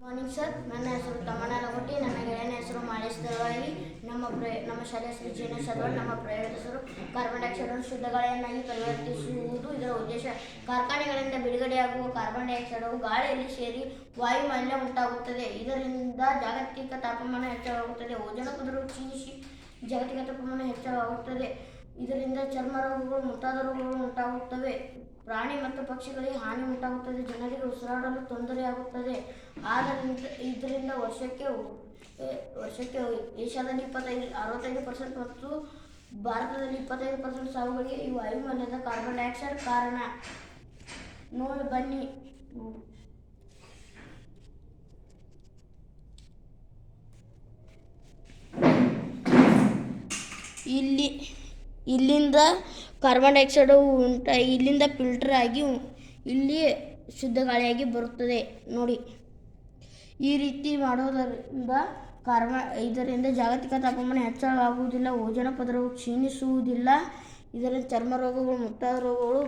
Morning sir, ನನ್ನ ಹೆಸರು ತಮ್ಮಣ್ಣ ಲಗೋಟಿ. ನನ್ನ ಗೆಳೆಯನ ಹೆಸರು ಮಾಲೇಶ್ ದಳವಾಯಿ. ನಮ್ಮ ಶಾಲೆಯ ಶ್ರೀ ಜೈನ ಸದವಾಡ್. ನಮ್ಮ ಪ್ರಯೋಗದ ಹೆಸರು ಕಾರ್ಬನ್ ಡೈಆಕ್ಸೈಡನ್ನು ಶುದ್ಧ ಗಾಳಿಯನ್ನಾಗಿ ಪರಿವರ್ತಿಸುವುದು. ಇದರ ಉದ್ದೇಶ ಕಾರ್ಖಾನೆಗಳಿಂದ ಬಿಡುಗಡೆಯಾಗುವ ಕಾರ್ಬನ್ ಡೈಆಕ್ಸೈಡವು ಗಾಳಿಯಲ್ಲಿ ಸೇರಿ ವಾಯುಮಾಲಿನ್ಯ ಉಂಟಾಗುತ್ತದೆ. ಇದರಿಂದ ಜಾಗತಿಕ ತಾಪಮಾನ ಹೆಚ್ಚಳವಾಗುತ್ತದೆ. ಓಜೋನ್ ಪದರವು ಕ್ಷೀಣಿಸಿ ಜಾಗತಿಕ ತಾಪಮಾನ ಹೆಚ್ಚಳವಾಗುತ್ತದೆ. ಇದರಿಂದ ಚರ್ಮ ರೋಗಗಳು ಮುಂತಾದ ರೋಗಗಳು ಉಂಟಾಗುತ್ತವೆ. ಪ್ರಾಣಿ ಮತ್ತು ಪಕ್ಷಿಗಳಿಗೆ ಹಾನಿ ಉಂಟಾಗುತ್ತದೆ. ಜನರಿಗೆ ಉಸಿರಾಡಲು ತೊಂದರೆಯಾಗುತ್ತದೆ. ಇದರಿಂದ ವರ್ಷಕ್ಕೆ ಏಷ್ಯಾದಲ್ಲಿ 65% ಮತ್ತು ಭಾರತದಲ್ಲಿ 25% ಸಾವುಗಳಿಗೆ ಈ ವಾಯುಮಾಲಿನ್ಯದ ಕಾರ್ಬನ್ ಡೈಆಕ್ಸೈಡ್ ಕಾರಣ. ನೋಡಿ ಬನ್ನಿ. ಇಲ್ಲಿಂದ ಕಾರ್ಬನ್ ಡೈಆಕ್ಸೈಡ್ ಇಲ್ಲಿಂದ ಫಿಲ್ಟರ್ ಆಗಿ ಇಲ್ಲಿ ಶುದ್ಧ ಗಾಳಿಯಾಗಿ ಬರುತ್ತದೆ. ನೋಡಿ, ಈ ರೀತಿ ಮಾಡೋದರಿಂದ ಇದರಿಂದ ಜಾಗತಿಕ ತಾಪಮಾನ ಹೆಚ್ಚಳವಾಗುವುದಿಲ್ಲ. ಓಜೋನ್ ಪದರವು ಕ್ಷೀಣಿಸುವುದಿಲ್ಲ. ಇದರಿಂದ ಚರ್ಮ ರೋಗಗಳು ಮುಂತಾದ ರೋಗಗಳು